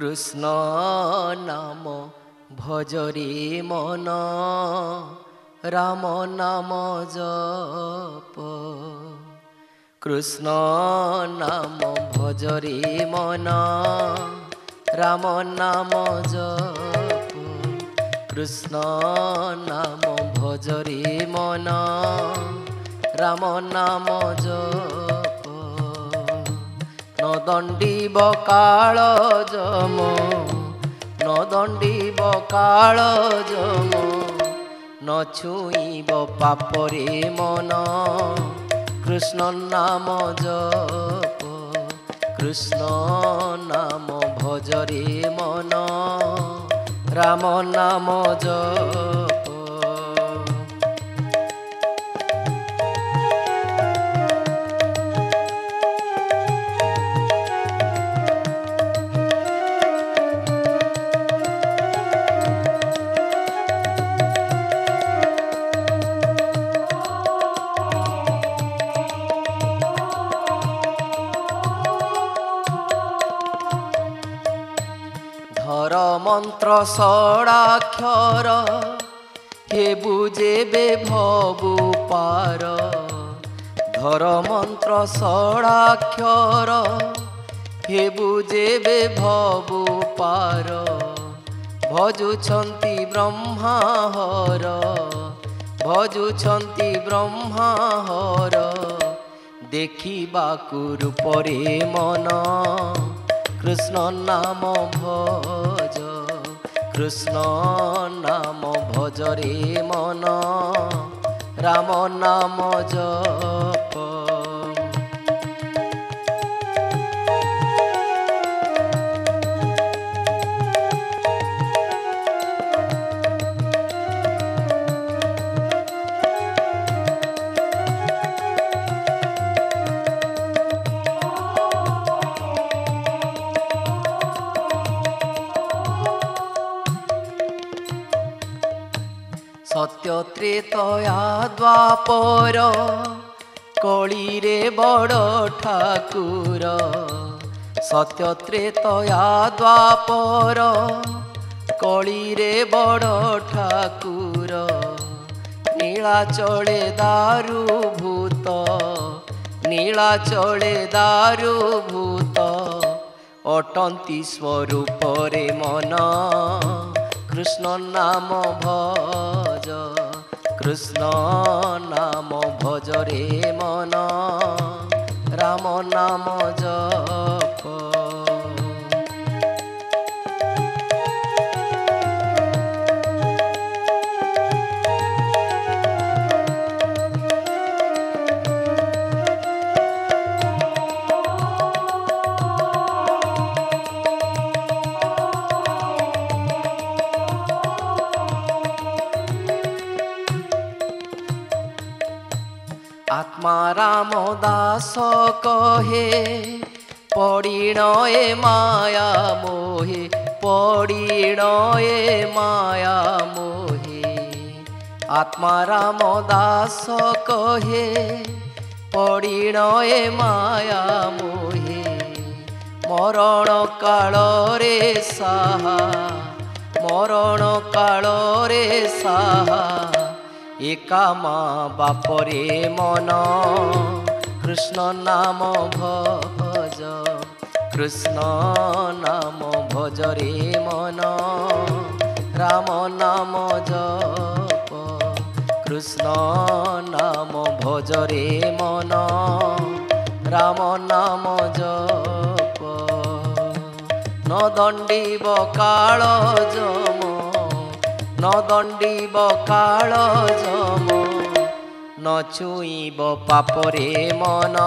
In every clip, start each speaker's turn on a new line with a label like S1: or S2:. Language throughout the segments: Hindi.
S1: कृष्ण नाम भजरे मन राम नाम जप कृष्ण नाम भजरे मन राम नाम जप कृष्ण नाम भजरे मन राम नाम जप न दंडीब काल जम न दंडीब काल जम न छुईब पापरे मन कृष्ण नाम जप कृष्ण नाम भजरे मन राम नाम जप धर मंत्र षडाक्षर हे बुझेबे भवु पार धर मंत्र षडाक्षर हे बुझेबे भवु पार भजुछन्ति ब्रह्मा हर भजुछन्ति ब्रह्मा हर देखिबाकु रूपरे मन कृष्ण नाम भज कृष्ण नाम भजरे मन राम नाम जप सत्य त्रेतया द्वापर कली रे बड़ ठाकुर सत्य त्रेतया द्वापर कली रे बड़ ठाकुर नीलाचले दारु भूत नीलाचले दारु भूत अटंती स्वरूप रे मन कृष्ण नाम भज कृष्ण नाम भजरे मन राम नाम जप आत्मा राम दास कहे पड़ीण ए माया मोहे पड़ीण ए माया मोहे आत्मा राम दास कहे पड़ीण ए माया मोहे मरण काल रे साहा मरण काल रे साहा एका माँ बापरे मन कृष्ण नाम भज कृष्ण नाम भजरे मन राम नाम जप कृष्ण नाम भजरे मन राम नाम जप न दंडीब काल जम न दंडीब काल जम न छुईब पापरे मन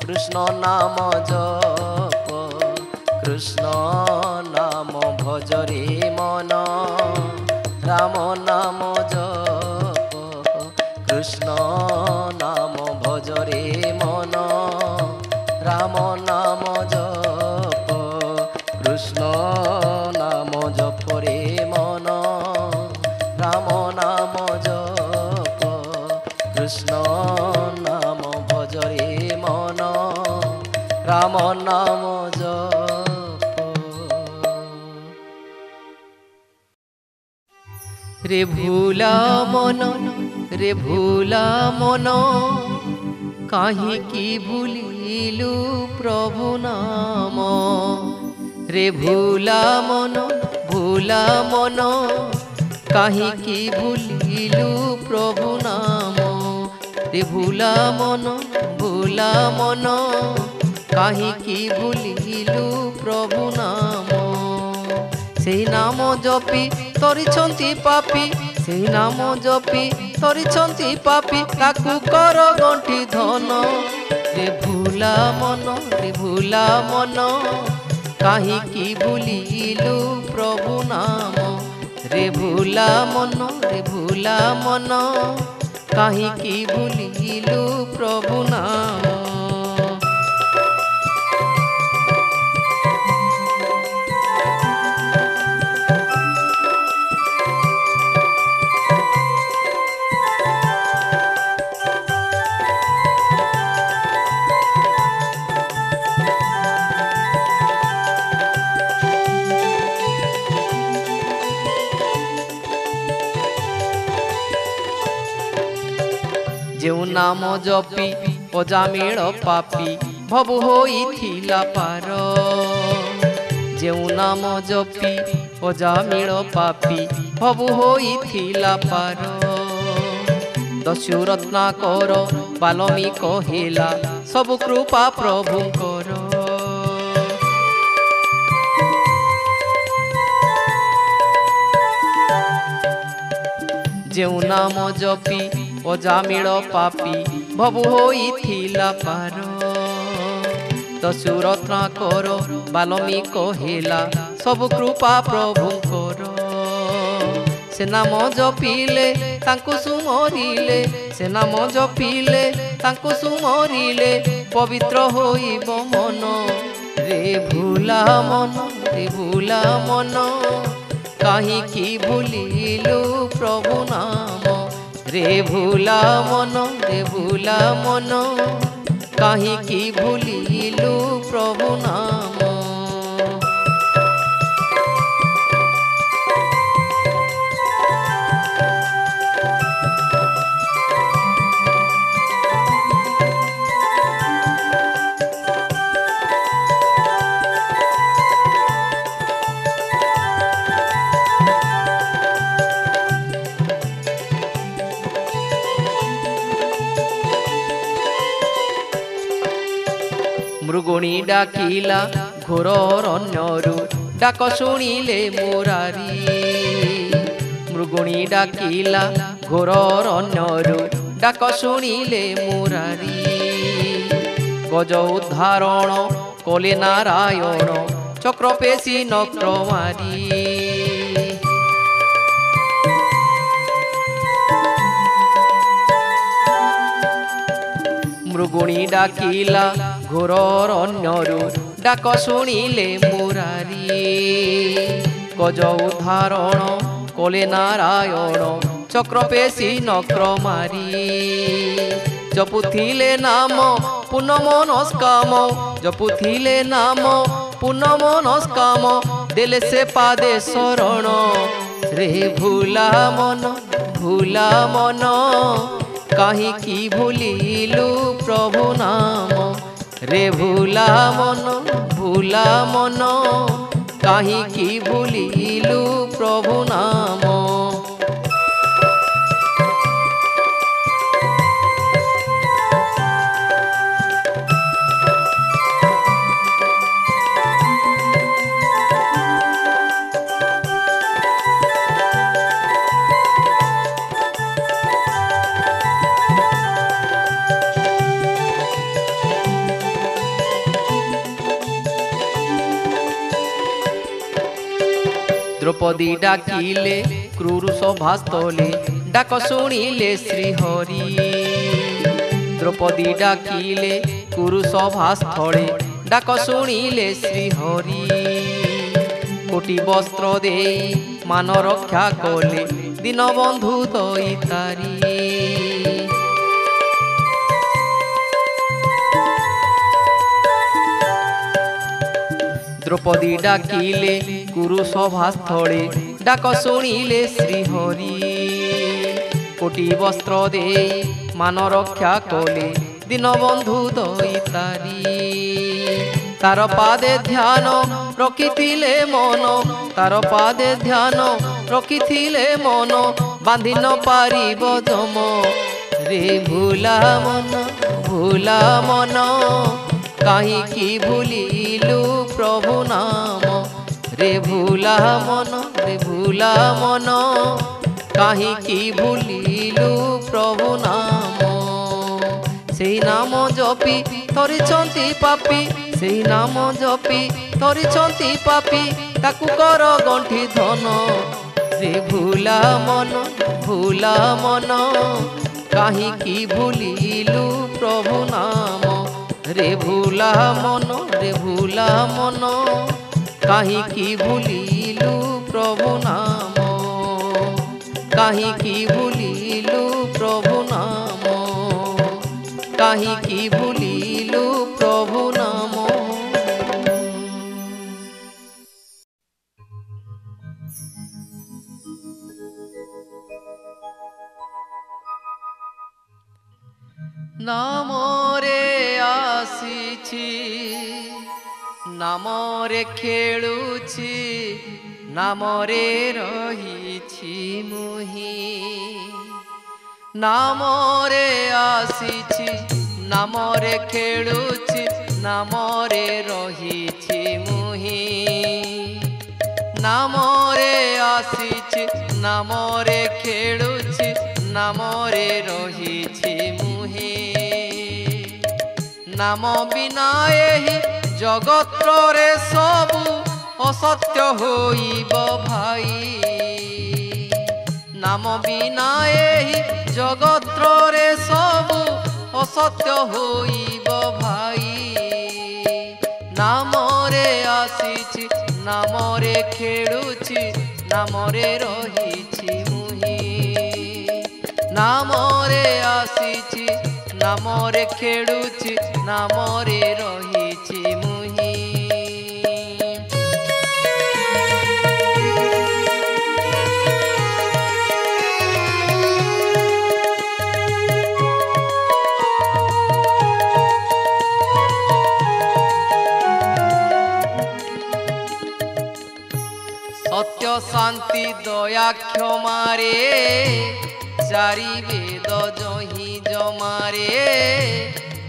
S1: कृष्ण नाम जप कृष्ण नाम भजरे मन राम नाम जप कृष्ण नाम भजरे मन राम नाम जप कृष्ण नाम जपरे मन राम नाम जप कृष्ण नाम भजरे मन राम नाम जप रे भूला मन रे भूला मन काहे की भूलिलु प्रभु नाम रे भूला मन काहे की भूलिलु प्रभु नाम रे भूला मन काहे की भूलिलु प्रभु नाम से नाम जपी तरिछंती पापी से नाम जपी तरिछंती पापी ताकू कर गंठी धन रे भूला मन काहे की भूलिलु प्रभु नाम रे भूला मन काहे की भूलिलु प्रभु नाम जेउ नाम जपी अजामिल पापी भबु होइथिला पार जेउ नाम जपी अजामिल पापी भबु होइथिला पार दस्यु रत्नाकर बाल्मीक हेला सब कृपा प्रभुंकर जेउ नाम जपी अजामिल पापी भबु होइथिला पार दस्यु रत्नाकर बाल्मीक हेला सब कृपा प्रभुंकर से नाम जपिले तांको सुमरिले से नाम जपिले तांको सुमरिले पवित्र होइब मन रे भूला मन काहे की भूलिलु प्रभु नाम रे भूला मन काहे की भूलिलु प्रभु नाम मृगुणी डाकिला घोर अरण्यरु डाक शुणिले मुरारी मृगुणी डाकिला घोर अरण्यरु डाक शुणिले मुरारी गज उद्धारण कले नारायण चक्र पेशी नक्र मारी मृगुणी डाकिला घोर अरण्यरु डाक शुणिले मुरारी गज उद्धारण कले नारायण चक्र पेशी नक्र मारी जपुथिले नाम पुनमनस्काम जपुथिले नाम पुनमनस्काम देले से पादे शरण रे भूला मन काहे की भूलिलु प्रभु नाम रे भूला मन काहे की भूलिलु प्रभु नाम द्रौपदी डाकिले क्रूर सभास्थले डाक शुणिले श्रीहरि द्रौपदी डाकिले क्रूर सभास्थले डाक शुणिले श्रीहरि कोटि वस्त्र दे मान रक्षा कले दीनबंधु दैतारी द्रौपदी डाकिले कुरु सभास्थले डाक शुणिले श्रीहरि कोटी वस्त्र दे मान रक्षा कले दीनबंधु दईतारी तार पादे ध्यान रखिथिले मन तार पादे ध्यान रखिथिले मन बांधि न पारिब जम रे भूला मन काहींकि भूलिलु प्रभु नाम रे भूला मन काहींकि भूलिलु प्रभु नाम सेई नाम जपी थरिछंती पापी सेई नाम जपी थरिछंती पापी ताकू कर गंठी धन रे भूला मन काहींकि भूलिलु प्रभु नाम रे भूला मन काहींकि भूलिलु प्रभु नाम काहींकि भूलिलु प्रभु नाम काहींकि भूलिलु प्रभु नाम। नामरे आसीछि नामरे खेलुछि नामरे रहिछि मुहि नामरे आसीछि नामरे खेलुछि नामरे रहिछि मुहि नामरे आसीछि नामरे खेलुछि नामरे रहिछि मुहि नाम बिना एहि जगत्रे सबु असत्य होइब भाई नाम बिना एहि जगत्रे सबु असत्य होइब भाई नामरे आसीछि नामरे खेलुछि नामरे रहिछि मुहि नामरे आसीछि नामरे खेलुछि नामरे रहिछि मुहि सत्य शांति दया क्षमारे चारि वेद जहि जमारे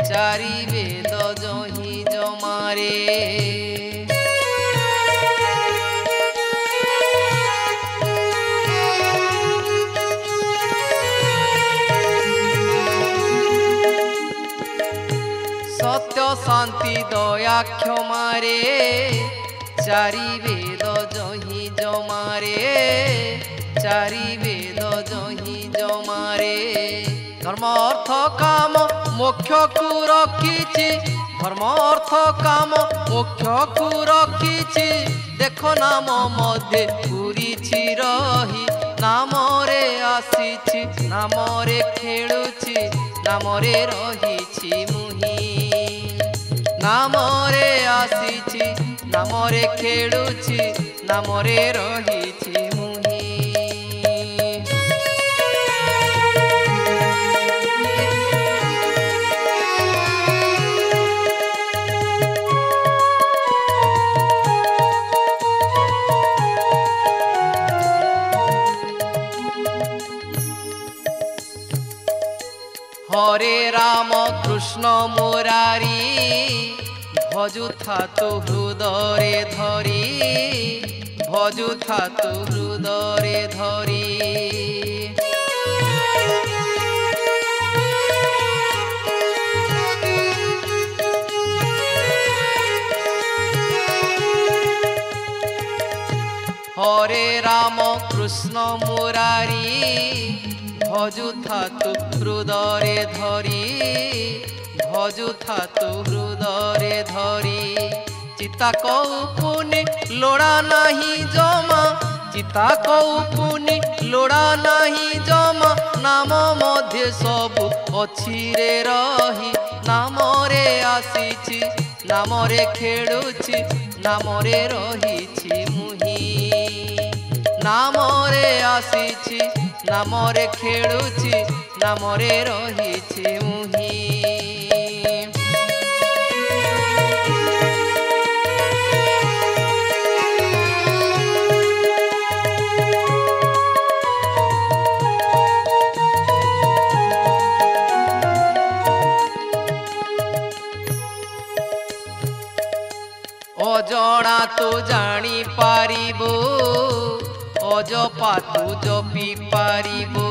S1: चारि वेद जहि जमारे सत्य शांति दया क्षमारे चारि वेद जहि जमारे चारि वेद जहि जमारे धर्म अर्थ काम मोक्ष को रखिछि धर्म अर्थ काम मोक्ष को रखिछि देखो नाम मध्य पूरिछि रही नामरे आसीछि नामरे खेलुछि नामरे रहिछि मुहि नामरे आसीछि नामरे खेलुछि नामरे रहिछि मुहि हरे राम कृष्ण मुरारी भजुथा तु हृदय धरी भजुथा तु हृदय धरी हरे राम कृष्ण मुरारी भजुथा तु हृदय धरी भजुथा तु हृदय धरी चिता कौपुनी लोड़ा नहीं जमा चिता कौपुनी लोड़ा नहीं जमा नाम मध्य सबु अछि रे रही नामरे आसीछि नामरे खेलुछि नामरे रहिछि मुहि नामरे आसिछि नामरे खेलुछि नामरे रहिछि मुहि अजणा तो जानी पारिबो अजपा तू जपी पारिबो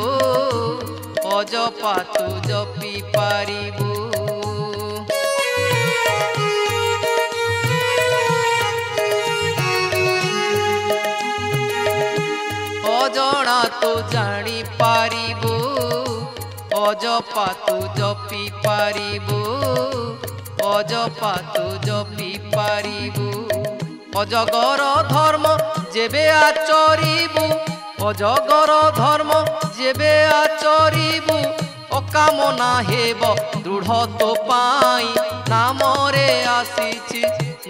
S1: अजपा तू जपी पारिबो अजणा तो जानी पारिबो अजपा तू जपी पारिबो अजपा तू जपी पारिबु अजगर धर्म जेबे आचरिबु अजगर धर्म जेबे आचरिबु अकामना हेब दृढ़ तो पाई नामरे आसीछि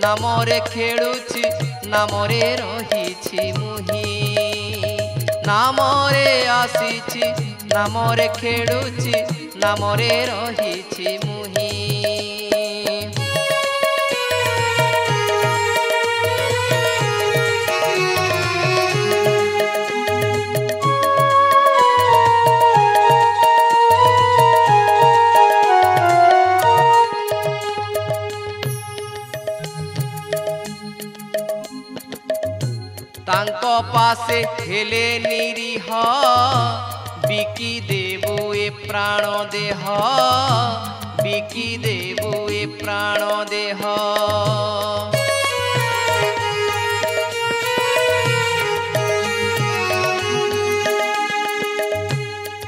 S1: नामरे खेलुछि नामरे रहिछि मुहि नामरे आसीछि नामरे खेलुछि नामरे रहिछि मुहि तांको पासे हेले निरीह बिकी देबु ए प्राण देह बिकी देबु ए प्राण देह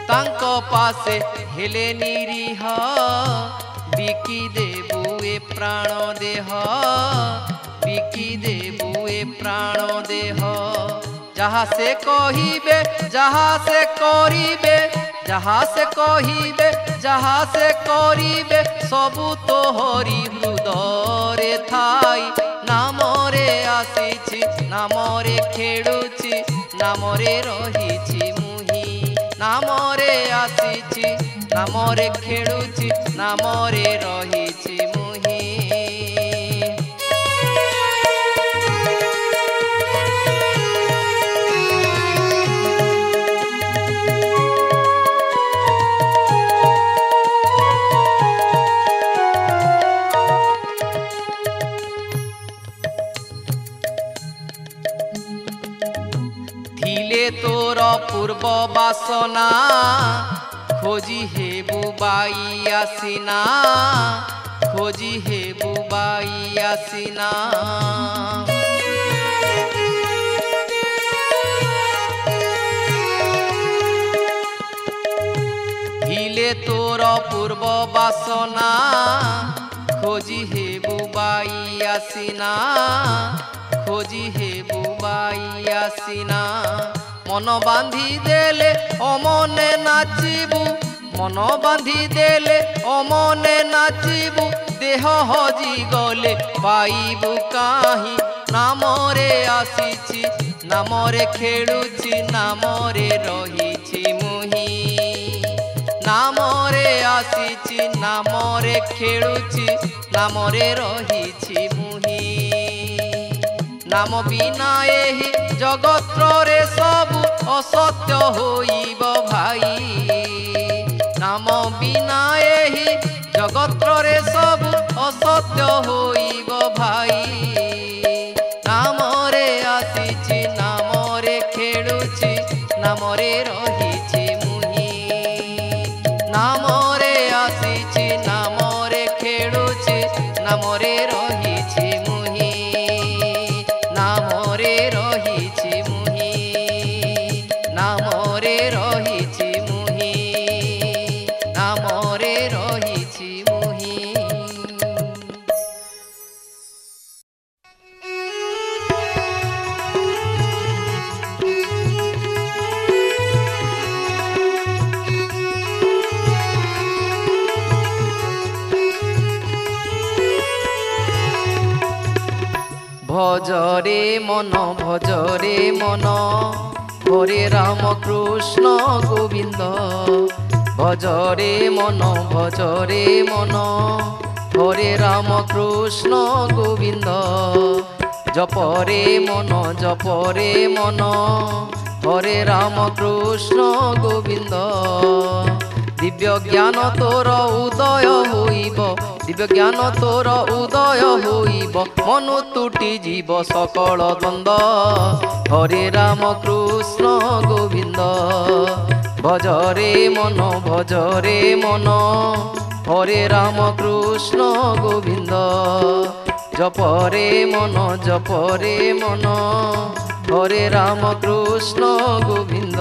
S1: तांको पासे हेले निरीह बिकी देबु ए प्राण देह बिकी देबु ए प्राण देह जहाँ से कहिबे जहाँ से करिबे जहाँ से कहिबे जहाँ से करिबे सबु तो हरि हृदय थाई नामरे आसीछि नामरे खेलुछि नामरे रहिछि मुहि नामरे आसीछि नामरे खेलुछि नामरे रहिछि मुहि तोर पूर्व बासना खोजी हेबु बाई आसिना खोजी हेबु बाई आसिना हिले तोर पूर्व बासना खोजी हेबु बाई आसिना खोजी हेबु बाई आसिना मन बांधी देले अमने नाचिबु मन बांधी देले अमने नाचिबु देह हजी गले पाइबु काहि नामरे आसीछि नामरे खेलुछि नामरे रहिछि मुहि नामरे आसीछि नामरे खेलुछि नामरे रहिछि मुहि नाम बिना एहि जगत्रे सबु असत्य होइब भाई नाम बिना एहि जगत्रे सबु असत्य होइब भाई नामरे आसीछि नामरे खेलुछि नामरे रहिछि मुहि नामरे आसीछि नामरे खेलुछि नामरे रहिछि मुहि नामरे रहिछि मुहि नामरे रहिछि मुहि नामरे रहिछि मुहि ভজরে মন ভজরে মন হরে রাম কৃষ্ণ গোবিন্দ ভজরে মন হরে রাম কৃষ্ণ গোবিন্দ জপরে মন হরে রাম কৃষ্ণ গোবিন্দ দিব্য জ্ঞান তোর উদয় হইব দিব্য জ্ঞান তোর উদয় হইব মনু তুটি জীব সকল দ্বন্দ্ব হরে রাম কৃষ্ণ গোবিন্দ ভজরে মন হরে রাম কৃষ্ণ গোবিন্দ জপরে মন হরে রাম কৃষ্ণ গোবিন্দ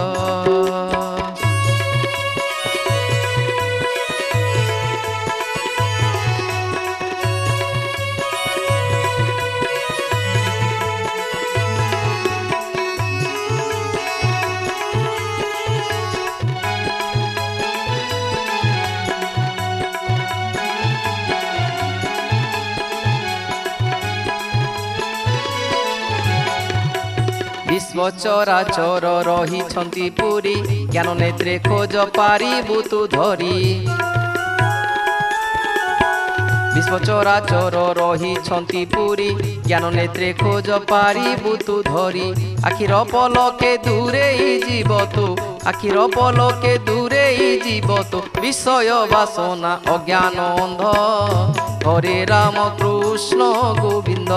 S1: विश्व चराचर रही पुरी ज्ञान नेत्रे खोज पारिबु तु धरी विश्व चराचर रही पुरी ज्ञान नेत्रे खोज पारिबु तु धरी आखिर पलके दूरे जीव तु आखिर पलके दूरे जीव तु विषय वासना अज्ञान अंध हरे राम कृष्ण गोविंद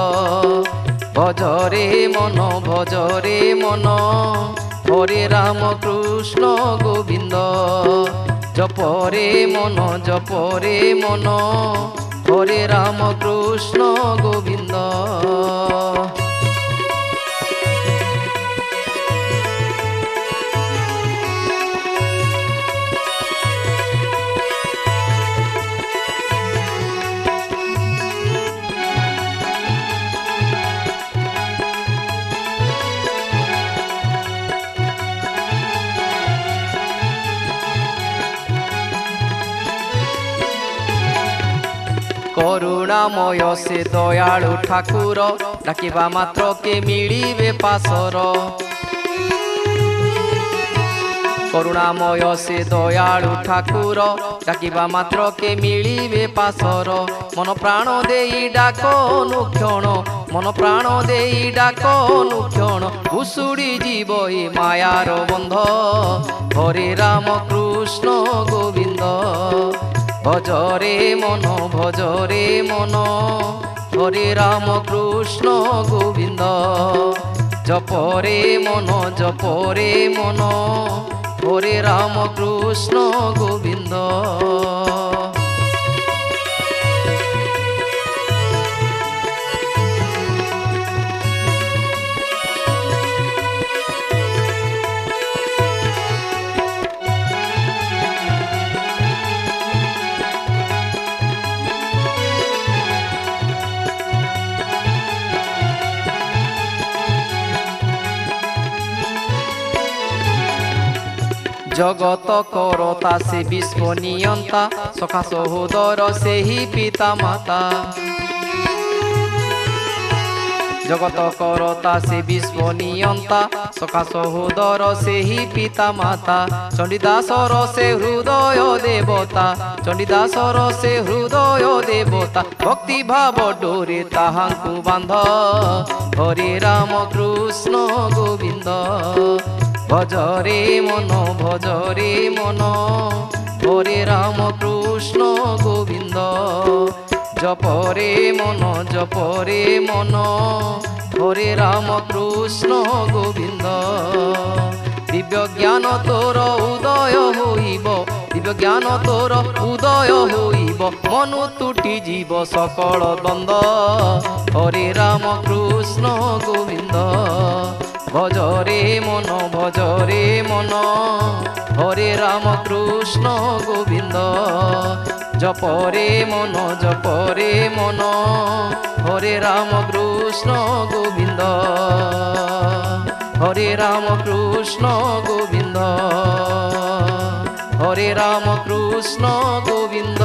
S1: भजरे मन हरे राम कृष्ण गोविंद जपरे मन हरे राम कृष्ण गोविंद करुणामय से दयालु ठाकुर डाकिबा मात्र के मिलिबे पासर करुणामय से दयालु ठाकुर डाकिबा मात्र के मिलिबे पासर मन प्राण देई डाक अनुक्षण मन प्राण देई डाक अनुक्षण भुसुड़ी जीव ए मायार बंध हरे राम कृष्ण गोविंद भजरे मन हरे राम कृष्ण गोविंद जपरे मन हरे राम कृष्ण गोविंद जगत करता से विश्व नियंता सखा सहोदर से ही पिता माता जगत करता से विश्व नियंता सखा सहोदर से ही पिता माता चंडीदासर से हृदय देवता चंडीदासर से हृदय देवता भक्ति भाव डोरे ताहांकु बांध हरे राम कृष्ण गोविंद भजरे मन हरे राम कृष्ण गोविंद जपरे मन हरे राम कृष्ण गोविंद दिव्य ज्ञान तोर उदय होइब दिव्य ज्ञान तोर उदय होइब मनु तुटी जीव सकल द्वंद हरे राम कृष्ण गोविंद भजरे मन हरे राम कृष्ण गोविंद जपरे मन हरे राम कृष्ण गोविंद हरे राम कृष्ण गोविंद हरे राम कृष्ण गोविंद।